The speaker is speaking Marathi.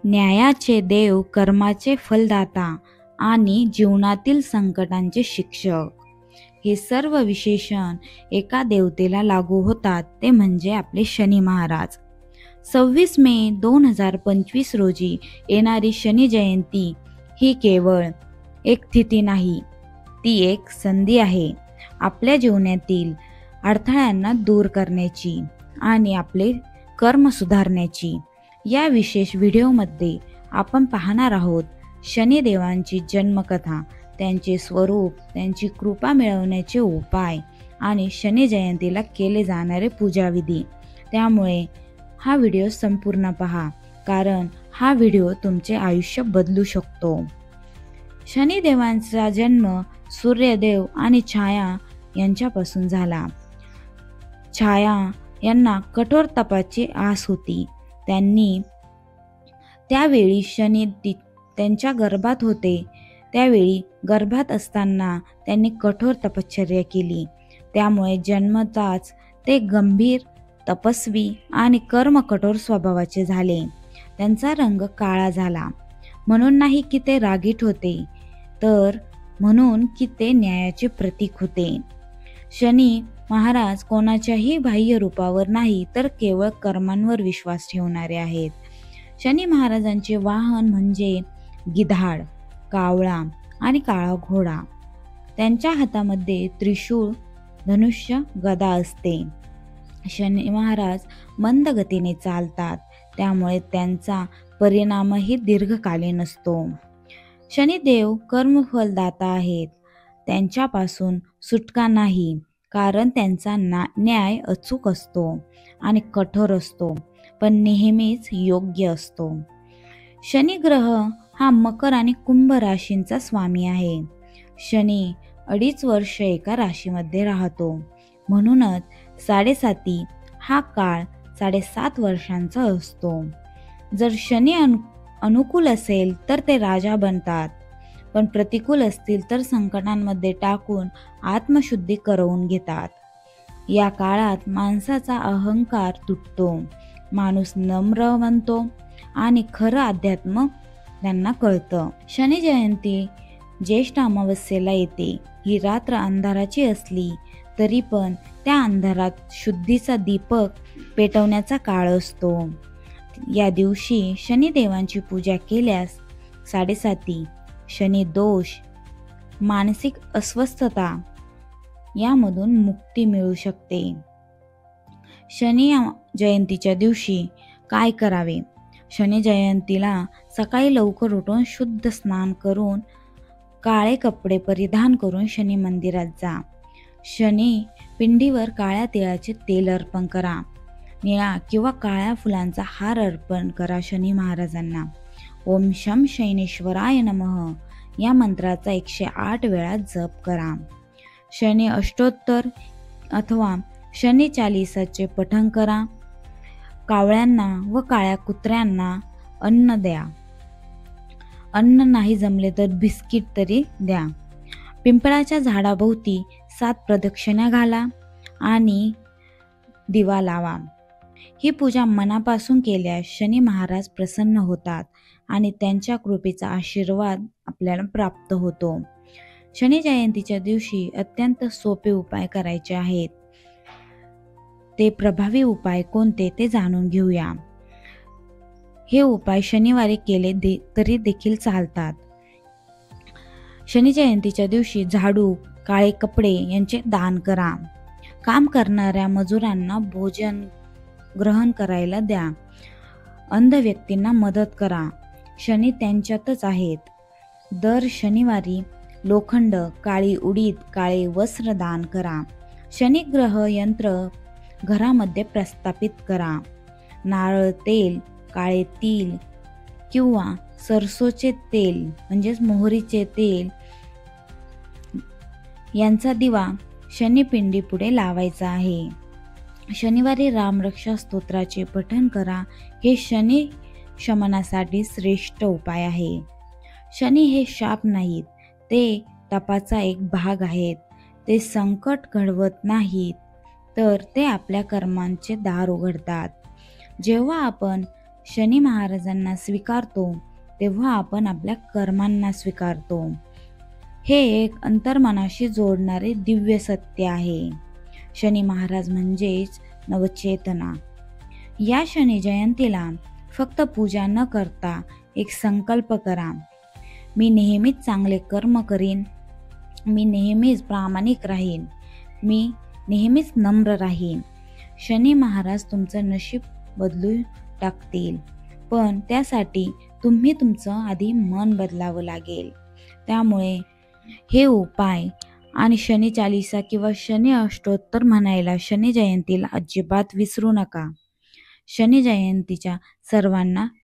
न्यायाचे देव, कर्माचे फलदाता आणि जीवनातील संकटांचे शिक्षक, हे सर्व विशेषण एका देवतेला लागू होतात, ते म्हणजे आपले शनी महाराज. 26 मे 2025 रोजी येणारी शनी जयंती ही केवळ एक तिथी नाही, ती एक संधी आहे आपल्या जीवनातील अडथळ्यांना दूर करण्याची आणि आपले कर्म सुधारण्याची. या विशेष व्हिडिओमध्ये आपण पाहणार आहोत शनिदेवांची जन्मकथा, त्यांचे स्वरूप, त्यांची कृपा मिळवण्याचे उपाय आणि शनी जयंतीला केले जाणारे पूजाविधी. त्यामुळे हा व्हिडिओ संपूर्ण पहा, कारण हा व्हिडिओ तुमचे आयुष्य बदलू शकतो. शनिदेवांचा जन्म सूर्यदेव आणि छाया यांच्यापासून झाला. छाया यांना कठोर तपाची आस होती. त्यावेळी शनी त्यांच्या गर्भात होते. त्यावेळी गर्भात असताना त्यांनी कठोर तपश्चर्या केली. त्यामुळे जन्मताच ते गंभीर, तपस्वी आणि कर्म कठोर स्वभावाचे झाले. त्यांचा रंग काळा झाला, म्हणून नाही की ते रागीट होते, तर म्हणून की ते न्यायाचे प्रतीक होते. शनी महाराज कोणाच्याही बाह्य रूपावर नाही, तर केवळ कर्मांवर विश्वास ठेवणारे आहेत. शनी महाराजांचे वाहन म्हणजे गिधाड, कावळा आणि काळा घोडा. त्यांच्या हातामध्ये त्रिशूळ, धनुष्य, गदा असते. शनी महाराज मंद गतीने चालतात, त्यामुळे त्यांचा परिणामही दीर्घकालीन असतो. शनिदेव कर्मफलदाता आहेत. त्यांच्यापासून सुटका नाही, कारण त्यांचा न्याय अचूक असतो आणि कठोर असतो, पण नेहमीच योग्य असतो. शनी ग्रह हा मकर आणि कुंभ राशींचा स्वामी आहे. शनी 2.5 वर्ष एका राशीमध्ये राहतो, म्हणूनच 7.5 हा काळ 7.5 वर्षांचा असतो. जर शनी अनुकूल असेल तर ते राजा बनतात, पण प्रतिकूल असतील तर संकटांमध्ये टाकून आत्मशुद्धी करवून घेतात. या काळात माणसाचा अहंकार तुटतो, माणूस नम्र बनतो आणि खरं अध्यात्म त्यांना कळतं. शनी जयंती ज्येष्ठ अमावस्येला येते. ही रात्र अंधाराची असली तरी पण त्या अंधारात शुद्धीचा दीपक पेटवण्याचा काळ असतो. या दिवशी शनिदेवांची पूजा केल्यास 7.5 शनी दोष, मानसिक अस्वस्थता यामधून मुक्ती मिळू शकते. शनी जयंतीच्या दिवशी काय करावे? शनी जयंतीला सकाळी लवकर उठून शुद्ध स्नान करून काळे कपडे परिधान करून शनी मंदिरात जा. शनी पिंडीवर काळ्या तिळाचे तेल अर्पण करा. निळा किंवा काळ्या फुलांचा हार अर्पण करा शनी महाराजांना. ओम शम शैनेश्वराय नमः या मंत्राचा 108 वेळा जप करा. शनी अष्टोत्तर अथवा शनी चालीसाचे पठण करा. कावळ्यांना व काळ्या कुत्र्यांना अन्न द्या. अन्न नाही जमले तर बिस्किट तरी द्या. पिंपळाच्या झाडाभोवती 7 प्रदक्षिणा घाला आणि दिवा लावा. ही पूजा मनापासून केल्यास शनी महाराज प्रसन्न होतात आणि त्यांच्या कृपेचा आशीर्वाद आपल्याला प्राप्त होतो. शनी जयंतीच्या दिवशी अत्यंत सोपे उपाय करायचे आहेत. ते प्रभावी उपाय कोणते ते जाणून घेऊया. हे उपाय शनिवारी केले तरी देखील चालतात. शनी जयंतीच्या दिवशी झाडू, काळे कपडे यांचे दान करा. काम करणाऱ्या मजुरांना भोजन ग्रहण करायला द्या. अंध व्यक्तींना मदत करा. शनी त्यांच्यातच आहेत. दर शनिवारी लोखंड, काळी उडीद, काळे वस्त्र दान करा. शनिग्रह यंत्र घरामध्ये प्रस्थापित करा. नारळ तेल, काळे तीळ किंवा सरसोचे तेल म्हणजेच मोहरीचे तेल यांचा दिवा शनिपिंडी पुढे लावायचा आहे. शनिवारी रामरक्षा स्तोत्राचे पठण करा. हे शनी शमनासाठी श्रेष्ठ उपाय आहे. शनी हे शाप नाहीत, ते तपाचा एक भाग आहेत. ते संकट घडवत नाहीत, तर ते आपल्या कर्मांचे दार उघडतात. जेव्हा आपण शनी महाराजांना स्वीकारतो तेव्हा आपण आपल्या कर्मांना स्वीकारतो. हे एक अंतर्मनाशी जोडणारे दिव्य सत्य आहे. शनी महाराज म्हणजेच नवचेतना. या शनी जयंतीला फक्त पूजा न करता एक संकल्प करा. मी नेहमीच चांगले कर्म करीन, मी नेहमीच प्रामाणिक राहीन, मी नेहमीच नम्र राहीन. शनी महाराज तुमचं नशीब बदलू टाकतील, पण त्यासाठी तुम्ही तुमचं आधी मन बदलावं लागेल. त्यामुळे हे उपाय आणि शनी चालीसा किंवा शनी अष्टोत्तर म्हणायला शनी जयंतीला अजिबात विसरू नका. शनी जयंतीच्या सर्वांना